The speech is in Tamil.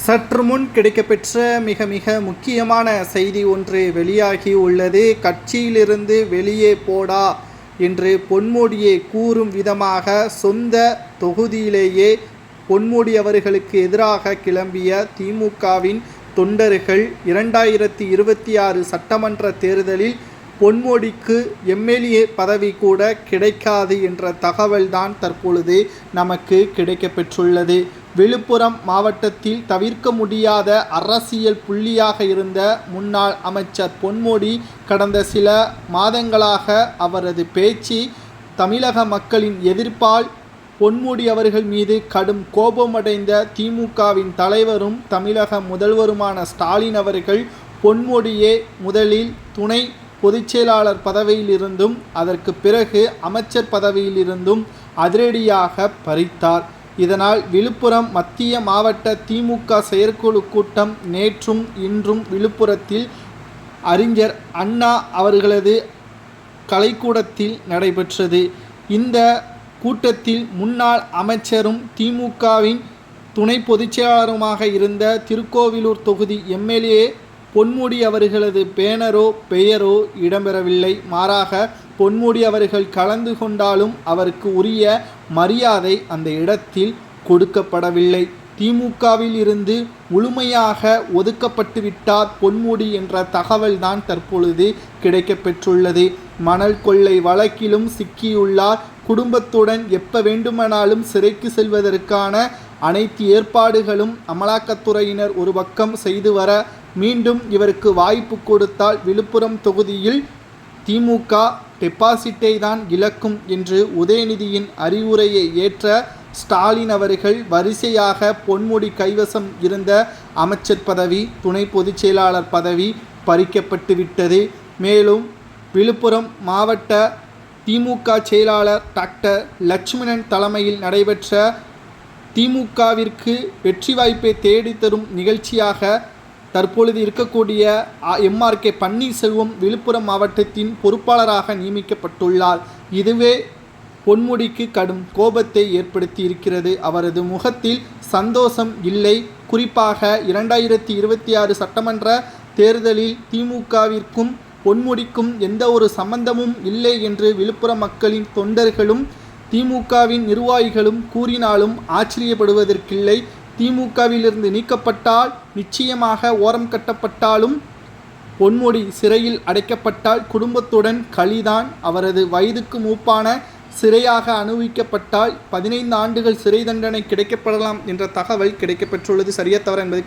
சற்று முன் கிடைக்கப்பெற்ற மிக மிக முக்கியமான செய்தி ஒன்று வெளியாகி உள்ளது. கட்சியிலிருந்து வெளியே போடா என்று பொன்முடியை கூறும் விதமாக சொந்த தொகுதியிலேயே பொன்முடி அவர்களுக்கு எதிராக கிளம்பிய திமுகவின் தொண்டர்கள் 2026 சட்டமன்ற தேர்தலில் பொன்முடிக்கு எம்எல்ஏ பதவி கூட கிடைக்காது என்ற தகவல்தான் தற்பொழுது நமக்கு கிடைக்கப்பெற்றுள்ளது. விழுப்புரம் மாவட்டத்தில் தவிர்க்க முடியாத அரசியல் புள்ளியாக இருந்த முன்னாள் அமைச்சர் பொன்முடி கடந்த சில மாதங்களாக அவரது பேச்சு தமிழக மக்களின் எதிர்ப்பால் பொன்முடி அவர்கள் மீது கடும் கோபமடைந்த திமுகவின் தலைவரும் தமிழக முதல்வருமான ஸ்டாலின் அவர்கள் பொன்முடியை முதலில் துணை பொதுச்செயலாளர் பதவியிலிருந்தும் அதற்கு பிறகு அமைச்சர் பதவியிலிருந்தும் அதிரடியாக பறித்தார். இதனால் விழுப்புரம் மத்திய மாவட்ட திமுக செயற்குழு கூட்டம் நேற்றும் இன்றும் விழுப்புரத்தில் அறிஞர் அண்ணா அவர்களது கலைக்கூடத்தில் நடைபெற்றது. இந்த கூட்டத்தில் முன்னாள் அமைச்சரும் திமுகவின் துணை பொதுச்செயலாளருமாக இருந்த திருக்கோவிலூர் தொகுதி எம்எல்ஏ பொன்முடி அவர்களது பேனரோ பெயரோ இடம்பெறவில்லை. மாறாக பொன்முடி அவர்கள் கலந்து கொண்டாலும் அவருக்கு உரிய மரியாதை அந்த இடத்தில் கொடுக்கப்படவில்லை. திமுகவில் இருந்து முழுமையாக ஒதுக்கப்பட்டு விட்டார் பொன்முடி என்ற தகவல்தான் தற்பொழுது கிடைக்கப்பெற்றுள்ளது. மணல் கொள்ளை வழக்கிலும் சிக்கியுள்ளார். குடும்பத்துடன் எப்ப வேண்டுமானாலும் சிறைக்கு செல்வதற்கான அனைத்து ஏற்பாடுகளும் அமலாக்கத்துறையினர் ஒரு பக்கம் செய்து வர, மீண்டும் இவருக்கு வாய்ப்பு கொடுத்தால் விழுப்புரம் தொகுதியில் திமுக டெபாசிட்டை தான் இழக்கும் என்று உதயநிதியின் அறிவுரையை ஏற்ற ஸ்டாலின் அவர்கள் வரிசையாக பொன்முடி கைவசம் இருந்த அமைச்சர் பதவி, துணை பொதுச் செயலாளர் பதவி பறிக்கப்பட்டு விட்டது. மேலும் விழுப்புரம் மாவட்ட திமுக செயலாளர் டாக்டர் லட்சுமணன் தலைமையில் நடைபெற்ற திமுகவிற்கு வெற்றி வாய்ப்பை தேடித்தரும் நிகழ்ச்சியாக தற்பொழுது இருக்கக்கூடிய எம்ஆர்கே பன்னீர்செல்வம் விழுப்புரம் மாவட்டத்தின் பொறுப்பாளராக நியமிக்கப்பட்டுள்ளார். இதுவே பொன்முடிக்கு கடும் கோபத்தை ஏற்படுத்தி இருக்கிறது. அவரது முகத்தில் சந்தோஷம் இல்லை. குறிப்பாக 2026 சட்டமன்ற தேர்தலில் திமுகவிற்கும் பொன்முடிக்கும் எந்த ஒரு சம்பந்தமும் இல்லை என்று விழுப்புரம் மக்களின் தொண்டர்களும் திமுகவின் நிர்வாகிகளும் கூறினாலும் ஆச்சரியப்படுவதற்கில்லை. திமுகவிலிருந்து நீக்கப்பட்டால், நிச்சயமாக ஓரம் கட்டப்பட்டாலும், பொன்முடி சிறையில் அடைக்கப்பட்டால் குடும்பத்துடன் களிதான். அவரது வயதுக்கு மூப்பான சிறையாக அனுபவிக்கப்பட்டால் 15 ஆண்டுகள் சிறை தண்டனை கிடைக்கப்படலாம் என்ற தகவல் கிடைக்கப்பெற்றுள்ளது. சரியா தவறு என்பதை